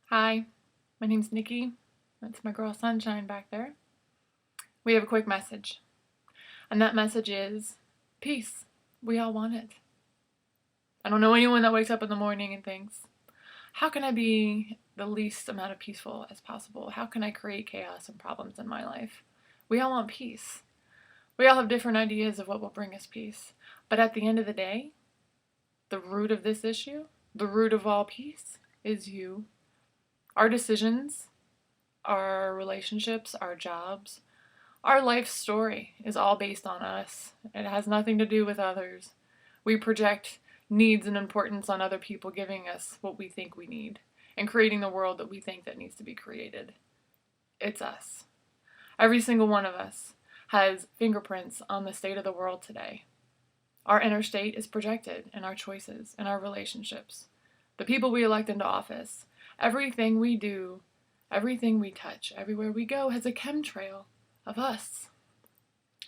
Hi, my name's Nikki. That's my girl Sunshine back there. We have a quick message, and that message is peace. We all want it. I don't know anyone that wakes up in the morning and thinks, how can I be the least amount of peaceful as possible? How can I create chaos and problems in my life? We all want peace. We all have different ideas of what will bring us peace. But at the end of the day, the root of this issue, the root of all peace, is you. Our decisions, our relationships, our jobs, our life story is all based on us. It has nothing to do with others. We project needs and importance on other people giving us what we think we need and creating the world that we think that needs to be created. It's us. Every single one of us has fingerprints on the state of the world today. Our inner state is projected in our choices and our relationships. The people we elect into office, everything we do, everything we touch, everywhere we go has a chemtrail of us.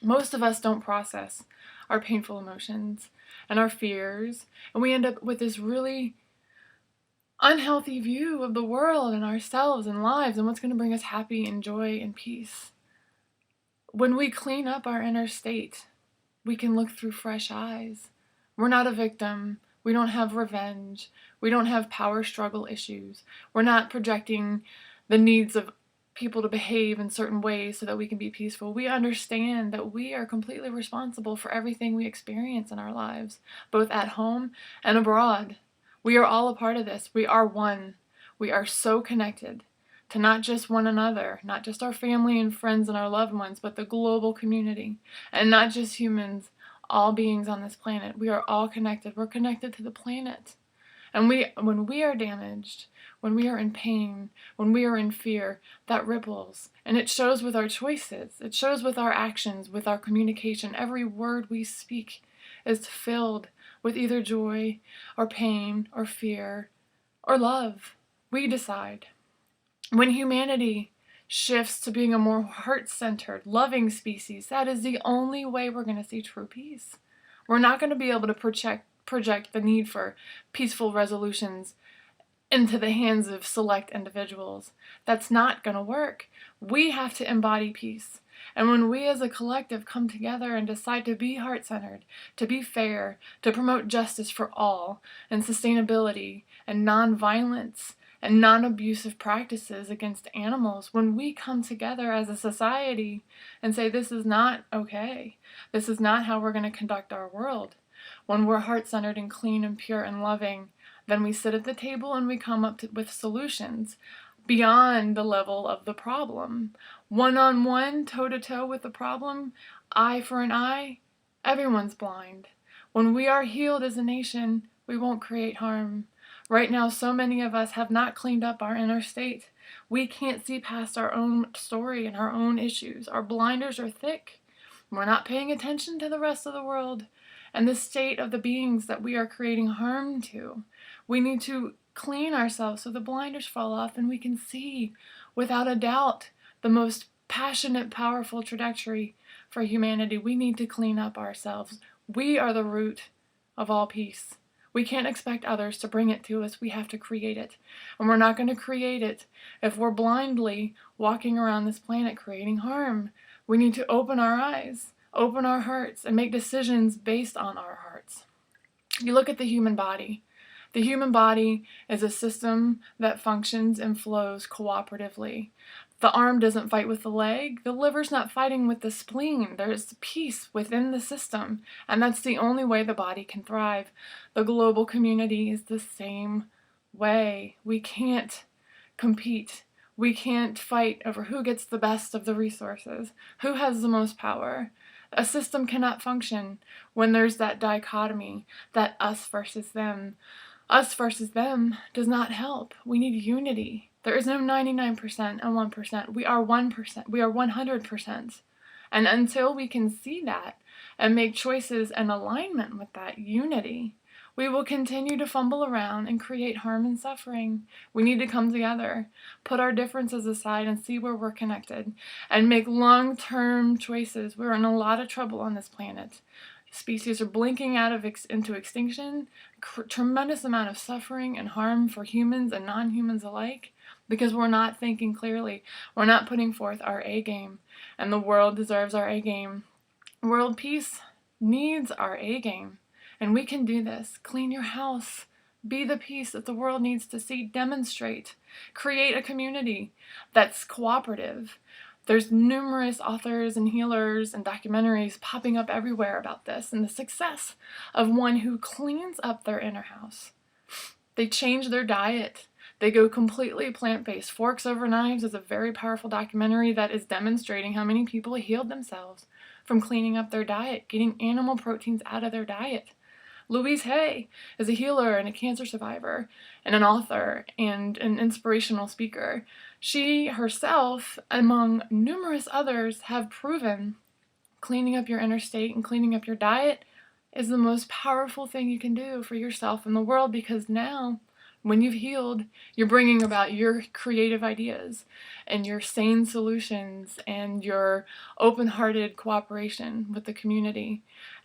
Most of us don't process our painful emotions and our fears, and we end up with this really unhealthy view of the world and ourselves and lives and what's going to bring us happy and joy and peace. When we clean up our inner state, we can look through fresh eyes. We're not a victim. We don't have revenge. We don't have power struggle issues. We're not projecting the needs of people to behave in certain ways so that we can be peaceful. We understand that we are completely responsible for everything we experience in our lives, both at home and abroad. We are all a part of this. We are one. We are so connected to not just one another, not just our family and friends and our loved ones, but the global community, and not just humans, all beings on this planet. We are all connected. We're connected to the planet. And when we are damaged, when we are in pain, when we are in fear, that ripples. And it shows with our choices. It shows with our actions, with our communication. Every word we speak is filled with either joy or pain or fear or love. We decide. When humanity shifts to being a more heart-centered, loving species, that is the only way we're going to see true peace. We're not going to be able to project the need for peaceful resolutions into the hands of select individuals. That's not going to work. We have to embody peace. And when we as a collective come together and decide to be heart-centered, to be fair, to promote justice for all, and sustainability, and non-violence, and non-abusive practices against animals, when we come together as a society and say this is not okay, this is not how we're going to conduct our world, when we're heart-centered and clean and pure and loving, then we sit at the table and we come up with solutions beyond the level of the problem. One-on-one, toe-to-toe with the problem, eye for an eye, everyone's blind. When we are healed as a nation, we won't create harm. Right now, so many of us have not cleaned up our inner state. We can't see past our own story and our own issues. Our blinders are thick. We're not paying attention to the rest of the world and the state of the beings that we are creating harm to. We need to clean ourselves so the blinders fall off and we can see, without a doubt, the most passionate, powerful trajectory for humanity. We need to clean up ourselves. We are the root of all peace. We can't expect others to bring it to us. We have to create it. And we're not going to create it if we're blindly walking around this planet creating harm. We need to open our eyes, open our hearts, and make decisions based on our hearts. You look at the human body. The human body is a system that functions and flows cooperatively. The arm doesn't fight with the leg. The liver's not fighting with the spleen. There's peace within the system, and that's the only way the body can thrive. The global community is the same way. We can't compete. We can't fight over who gets the best of the resources, who has the most power. A system cannot function when there's that dichotomy, that us versus them. Us versus them does not help. We need unity. There is no 99% and 1%. We are 1%. We are 100%. And until we can see that and make choices in alignment with that unity, we will continue to fumble around and create harm and suffering. We need to come together, put our differences aside and see where we're connected, and make long-term choices. We're in a lot of trouble on this planet. Species are blinking out of into extinction, tremendous amount of suffering and harm for humans and non-humans alike, because we're not thinking clearly. We're not putting forth our A game, and the world deserves our A game. World peace needs our A game, and we can do this. Clean your house. Be the peace that the world needs to see. Demonstrate. Create a community that's cooperative. There's numerous authors and healers and documentaries popping up everywhere about this and the success of one who cleans up their inner house. They change their diet. They go completely plant-based. Forks Over Knives is a very powerful documentary that is demonstrating how many people healed themselves from cleaning up their diet, getting animal proteins out of their diet. Louise Hay is a healer and a cancer survivor and an author and an inspirational speaker. She herself, among numerous others, have proven cleaning up your inner state and cleaning up your diet is the most powerful thing you can do for yourself and the world, because now, when you've healed, you're bringing about your creative ideas and your sane solutions and your open-hearted cooperation with the community.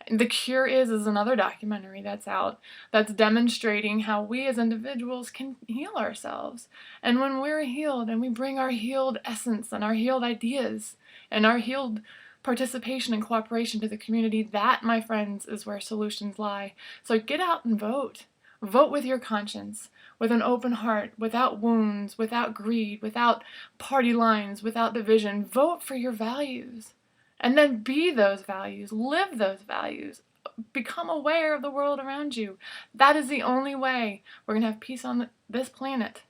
The Cure is another documentary that's out that's demonstrating how we as individuals can heal ourselves. And when we're healed and we bring our healed essence and our healed ideas and our healed participation and cooperation to the community, that, my friends, is where solutions lie. So get out and vote. Vote with your conscience, with an open heart, without wounds, without greed, without party lines, without division. Vote for your values. And then be those values. Live those values. Become aware of the world around you. That is the only way we're going to have peace on this planet.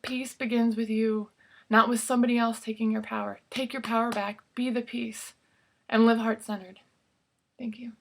Peace begins with you, not with somebody else taking your power. Take your power back. Be the peace. And live heart-centered. Thank you.